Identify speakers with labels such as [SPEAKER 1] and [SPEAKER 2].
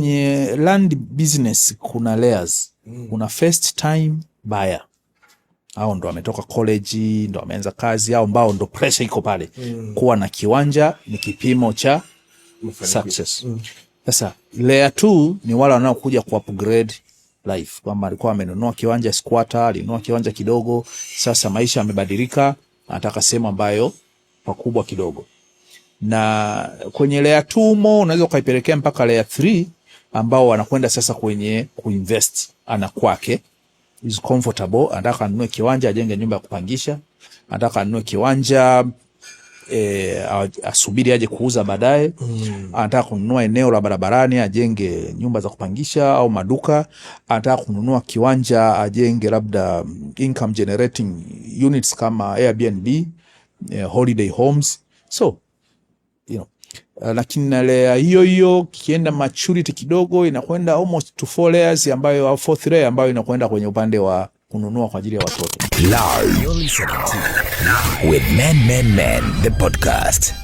[SPEAKER 1] Kwenye land business kuna layers. Kuna first time buyer. Hao ndo wametoka college, ndo wameanza kazi, au ambao ndo pressure iko pale. Kuwa na kiwanja ni kipimo cha success. Sasa layer 2 ni wale wanaokuja ku upgrade life. Kwamba alikuwa amenunua kiwanja squatter, alinunua kiwanja kidogo, sasa maisha yamebadilika, anataka sehemu ambayo pakubwa kidogo. Na kwenye layer 2 mo unaweza ukaipelekea mpaka layer 3 ambao wanakwenda sasa kwenye kuinvest. Ana kwake is comfortable, anataka anunue kiwanja ajenge nyumba ya kupangisha, anataka anunue kiwanja asubiri aje kuuza baadaye. Anataka kununua eneo la barabarani ajenge nyumba za kupangisha au maduka. Anataka kununua kiwanja ajenge labda income generating units kama Airbnb, holiday homes. So lakini na layer hiyo kienda maturity kidogo inakwenda almost to 4 layers ambayo au 4th layer ambayo inakwenda kwenye upande wa kununua kwa ajili ya watoto.
[SPEAKER 2] Live. You're listening to with Men, the podcast.